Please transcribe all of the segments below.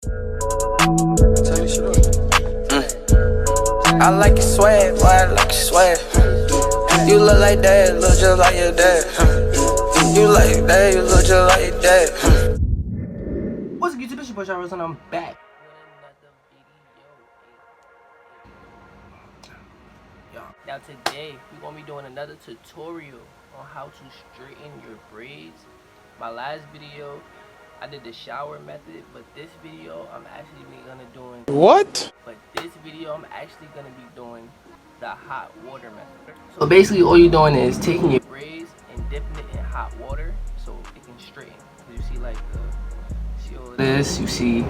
I like your swag, boy, I like your swag. You look like dad, look just like your dad. You like dad, you look just like your dad. What's good, YouTube? It's your boy CHRISREACTS, and I'm back. Now today, we're going to be doing another tutorial on how to straighten your braids. My last video, I did the shower method, but this video, I'm actually going to doing... What? But this video, I'm actually going to be doing the hot water method. So basically, all you're doing is taking your braids and dipping it in hot water so it can straighten. You see like see all this, you see,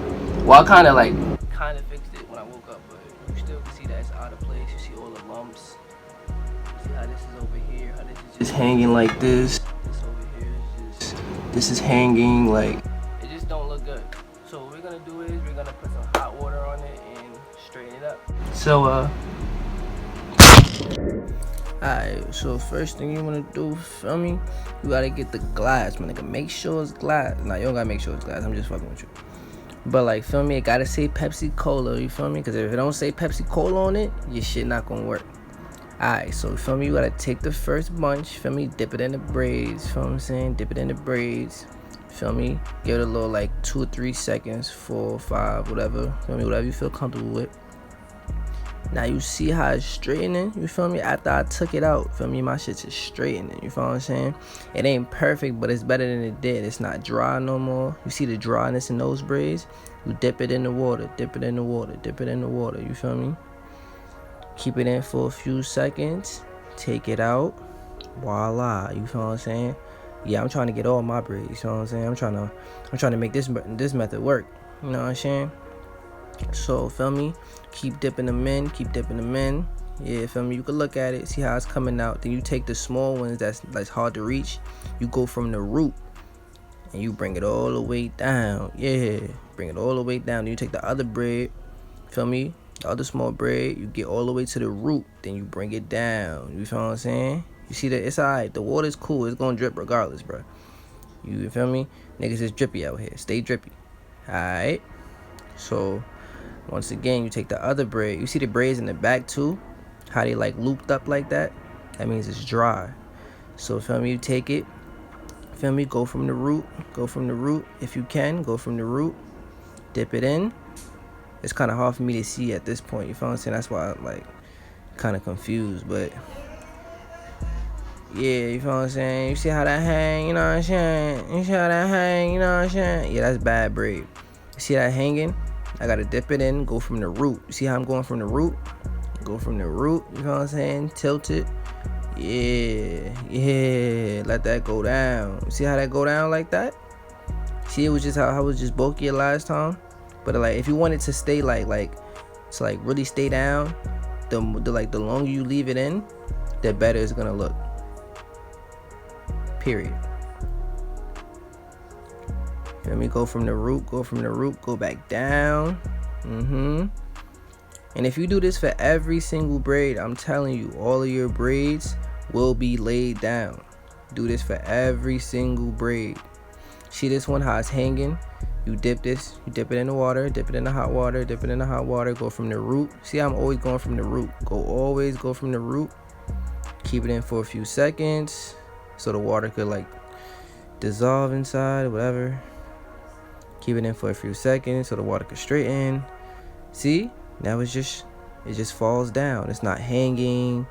well, I kind of fixed it when I woke up, but you still can see that it's out of place. You see all the lumps. You see how this is over here, how this is just hanging like this. This over here is just, this is hanging like, it just don't look good. So what we're gonna do is we're gonna put some hot water on it and straighten it up. So alright, so first thing you wanna do, feel me? You gotta get the glass, man. Nigga, make sure it's glass. Nah, you don't gotta make sure it's glass. I'm just fucking with you. But like, feel me? It gotta say Pepsi Cola. You feel me? Because if it don't say Pepsi Cola on it, your shit not gonna work. Alright, so feel me? You gotta take the first bunch. Feel me? Dip it in the braids. Feel what I'm saying? Dip it in the braids. Feel me? Give it a little like 2 or 3 seconds, 4 or 5, whatever. Feel me? Whatever you feel comfortable with. Now you see how it's straightening, you feel me? After I took it out, feel me? My shit's just straightening, you feel what I'm saying? It ain't perfect, but it's better than it did. It's not dry no more. You see the dryness in those braids? You dip it in the water, dip it in the water, dip it in the water, you feel me? Keep it in for a few seconds, take it out, voila, you feel what I'm saying? Yeah, I'm trying to get all my braids, you know what I'm saying? I'm trying to make this method work, you know what I'm saying? So feel me, keep dipping them in, yeah, feel me? You can look at it, see how it's coming out. Then you take the small ones that's hard to reach, you go from the root and you bring it all the way down. Yeah, bring it all the way down. Then you take the other braid, feel me, the other small braid, you get all the way to the root, then you bring it down. You feel what I'm saying? You see that it's alright, the water's cool, it's gonna drip regardless, bro. You feel me? Niggas is drippy out here, stay drippy. Alright, so once again, you take the other braid. You see the braids in the back too? How they like looped up like that? That means it's dry. So feel me, you take it. Feel me, go from the root. Go from the root. If you can, go from the root. Dip it in. It's kind of hard for me to see at this point. You feel what I'm saying? That's why I'm like kind of confused. But yeah, you feel what I'm saying? You see how that hang? You know what I'm saying? You see how that hang? You know what I'm saying? Yeah, that's bad braid. You see that hanging? I gotta dip it in, go from the root. You see how I'm going from the root? Go from the root, you know what I'm saying? Tilt it. Yeah, let that go down. You see how that go down like that? See, it was just how I was just bulkier last time. But like, if you want it to stay like really stay down, the longer you leave it in, the better it's gonna look. Period. Let me go from the root, go back down. And if you do this for every single braid, I'm telling you, all of your braids will be laid down. Do this for every single braid. See this one, how it's hanging? You dip this, you dip it in the water, dip it in the hot water, dip it in the hot water, go from the root. See, I'm always going from the root. Always go from the root. Keep it in for a few seconds so the water could like dissolve inside, whatever. Keep it in for a few seconds so the water can straighten. See, now it just falls down. It's not hanging.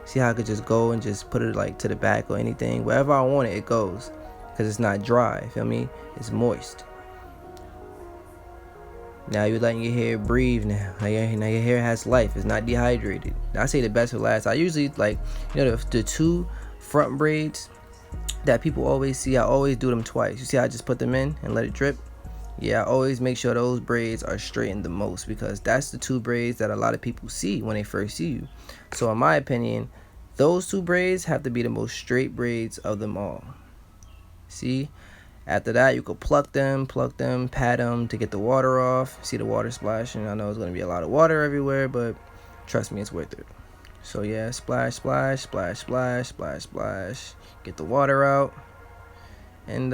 See how I could just go and just put it like to the back or anything, wherever I want it, it goes, because it's not dry. Feel me? It's moist. Now you're letting your hair breathe. Now your hair has life. It's not dehydrated. I say the best for last. I usually like, you know, the 2 front braids that people always see, I always do them twice. You see how I just put them in and let it drip? Yeah, I always make sure those braids are straightened the most, because that's the 2 braids that a lot of people see when they first see you. So in my opinion, those 2 braids have to be the most straight braids of them all. See? After that, you could pluck them, pat them to get the water off. See the water splashing? I know there's going to be a lot of water everywhere, but trust me, it's worth it. So yeah, splash, splash, splash, splash, splash, splash. Get the water out. And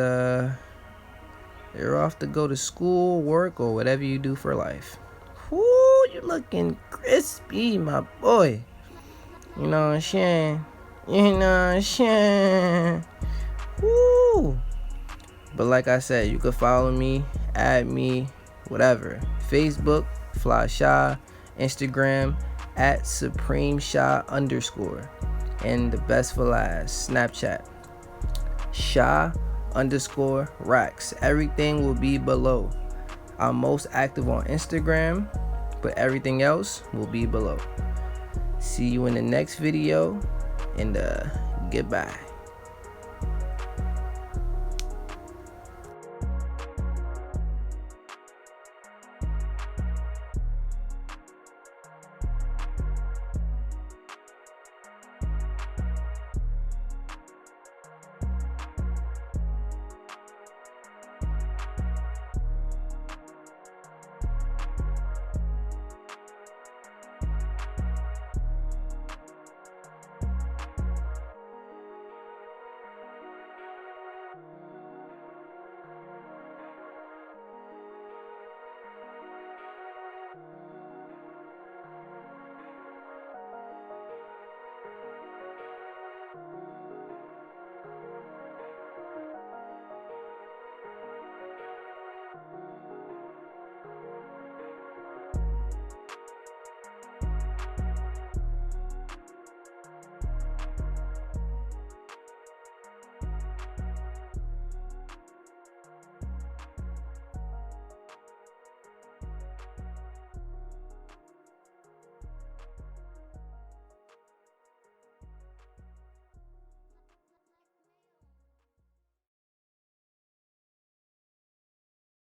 You're off to go to school, work, or whatever you do for life. Whoo, you looking crispy, my boy. You know what I'm saying? You know what I'm saying? Woo. But like I said, you can follow me, add me, whatever. Facebook, Fly Shy. Instagram, @SupremeShy_. And the best for last, Snapchat, Shy_Racks. Everything will be below. I'm most active on Instagram, but everything else will be below. See you in the next video, and goodbye.